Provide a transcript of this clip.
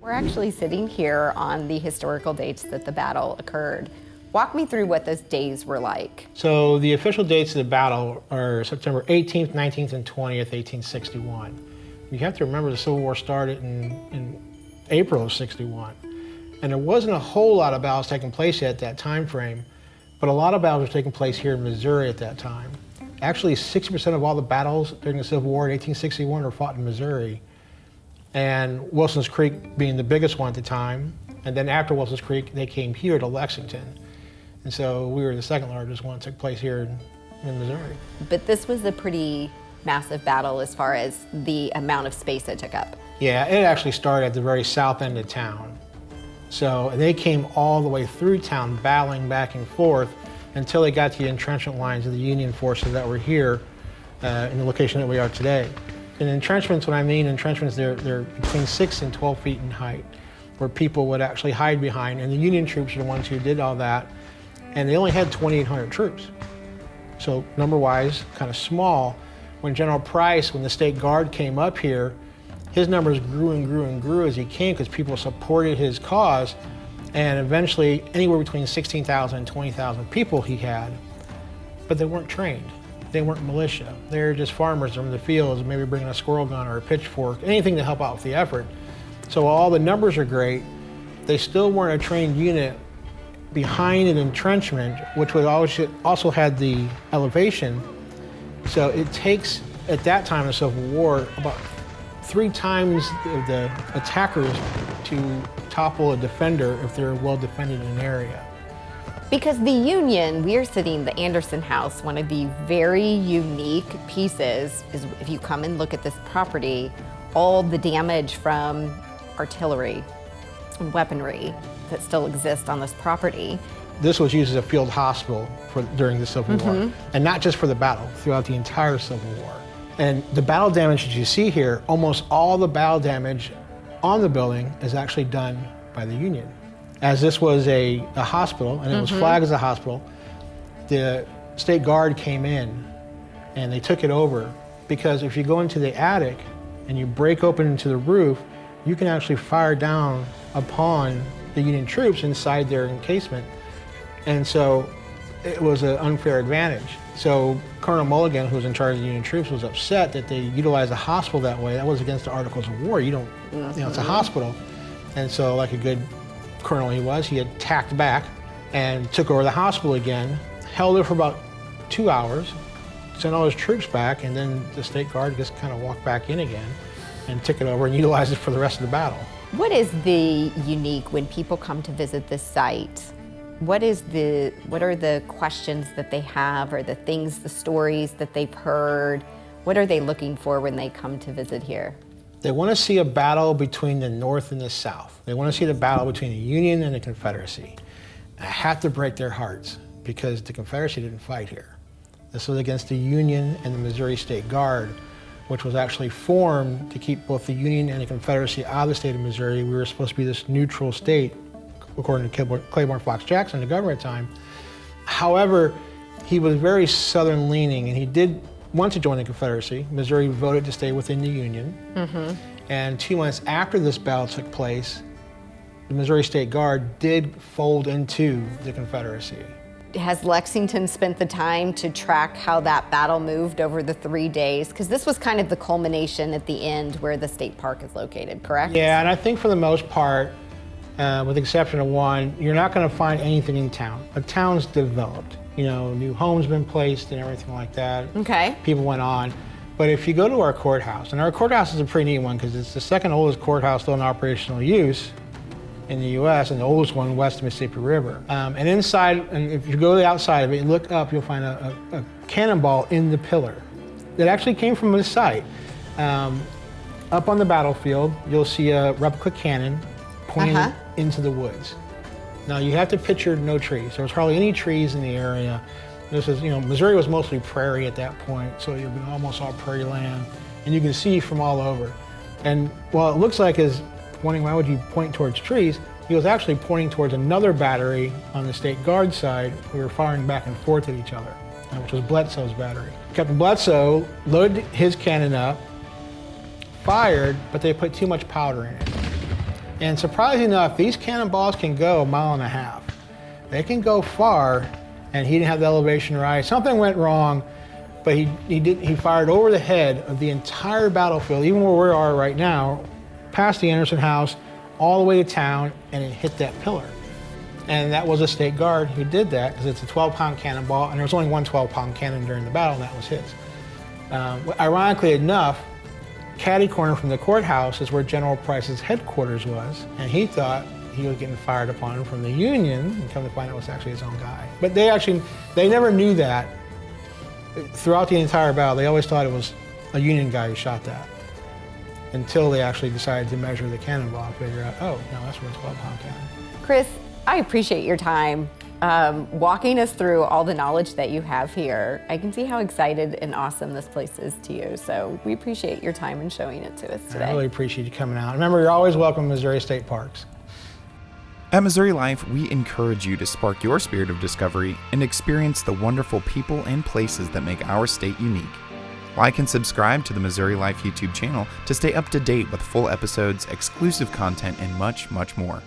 We're actually sitting here on the historical dates that the battle occurred. Walk me through what those days were like. So the official dates of the battle are September 18th, 19th, and 20th, 1861. You have to remember the Civil War started in April of 61. And there wasn't a whole lot of battles taking place yet at that time frame, but a lot of battles were taking place here in Missouri at that time. Actually, 60% of all the battles during the Civil War in 1861 were fought in Missouri. And Wilson's Creek being the biggest one at the time. And then after Wilson's Creek, they came here to Lexington. And so we were the second largest one that took place here in Missouri. But this was a pretty massive battle as far as the amount of space it took up. Yeah, it actually started at the very south end of town. So they came all the way through town, battling back and forth until they got to the entrenchment lines of the Union forces that were here in the location that we are today. And entrenchments, what I mean, entrenchments, they're between 6 and 12 feet in height, where people would actually hide behind. And the Union troops are the ones who did all that. And they only had 2,800 troops. So number-wise, kind of small. When General Price, when the State Guard came up here, his numbers grew and grew and grew as he came because people supported his cause. And eventually, anywhere between 16,000 and 20,000 people he had, but they weren't trained. They weren't militia. They were just farmers from the fields, maybe bringing a squirrel gun or a pitchfork, anything to help out with the effort. So all the numbers are great. They still weren't a trained unit behind an entrenchment, which would also had the elevation. So it takes, at that time in the Civil War, about 3 times the attackers to topple a defender if they're well defended in an area. Because the Union, we are sitting the Anderson House, one of the very unique pieces is if you come and look at this property, all the damage from artillery and weaponry that still exist on this property. This was used as a field hospital during the Civil War, and not just for the battle, throughout the entire Civil War. And the battle damage that you see here, almost all the battle damage on the building is actually done by the Union. As this was a hospital, and it was flagged as a hospital, the State Guard came in and they took it over, because if you go into the attic and you break open into the roof, you can actually fire down upon the Union troops inside their encasement. And so it was an unfair advantage. So Colonel Mulligan, who was in charge of the Union troops, was upset that they utilized a hospital that way. That was against the Articles of War. You don't, it's a hospital. And so, like a good colonel he was, he attacked back and took over the hospital again, held it for about 2 hours, sent all his troops back, and then the State Guard just kind of walked back in again and took it over and utilized it for the rest of the battle. What is the unique when people come to visit this site? What are the questions that they have, or the things, the stories that they've heard? What are they looking for when they come to visit here? They want to see a battle between the North and the South. They want to see the battle between the Union and the Confederacy. I have to break their hearts, because the Confederacy didn't fight here. This was against the Union and the Missouri State Guard, which was actually formed to keep both the Union and the Confederacy out of the state of Missouri. We were supposed to be this neutral state, according to Claiborne Fox Jackson, the governor at the time. However, he was very Southern leaning, and he did want to join the Confederacy. Missouri voted to stay within the Union. And 2 months after this battle took place, the Missouri State Guard did fold into the Confederacy. Has Lexington spent the time to track how that battle moved over the 3 days? Because this was kind of the culmination at the end where the state park is located, correct? Yeah, and I think for the most part, with the exception of one, you're not going to find anything in town. A town's developed. You know, new homes been placed and everything like that. Okay. People went on. But if you go to our courthouse, and our courthouse is a pretty neat one because it's the second oldest courthouse still in operational use in the U.S. and the oldest one west of the Mississippi River. And inside, and if you go to the outside of it and look up, you'll find a cannonball in the pillar that actually came from this site. Up on the battlefield, you'll see a replica cannon pointing into the woods. Now you have to picture no trees. There was hardly any trees in the area. This is, Missouri was mostly prairie at that point, so you've been almost all prairie land, and you can see from all over. And while it looks like is pointing, why would you point towards trees? He was actually pointing towards another battery on the State Guard side. We were firing back and forth at each other, which was Bledsoe's battery. Captain Bledsoe loaded his cannon up, fired, but they put too much powder in it. And surprisingly enough, these cannonballs can go 1.5 miles. They can go far, and he didn't have the elevation right. Something went wrong, but he fired over the head of the entire battlefield, even where we are right now, past the Anderson house, all the way to town, and it hit that pillar. And that was a state guard who did that, because it's a 12-pound cannonball, and there was only one 12-pound cannon during the battle, and that was his. Ironically enough, catty corner from the courthouse is where General Price's headquarters was, and he thought he was getting fired upon from the Union, and come to find out it was actually his own guy. But they never knew that. Throughout the entire battle, they always thought it was a Union guy who shot that, until they actually decided to measure the cannonball and figure out, oh, no, that's where it's 12-pound cannon. Chris, I appreciate your time walking us through all the knowledge that you have here. I can see how excited and awesome this place is to you, so we appreciate your time and showing it to us today. I really appreciate you coming out. Remember, you're always welcome in Missouri State Parks. At Missouri Life, we encourage you to spark your spirit of discovery and experience the wonderful people and places that make our state unique. Like and subscribe to the Missouri Life YouTube channel to stay up to date with full episodes, exclusive content, and much, much more.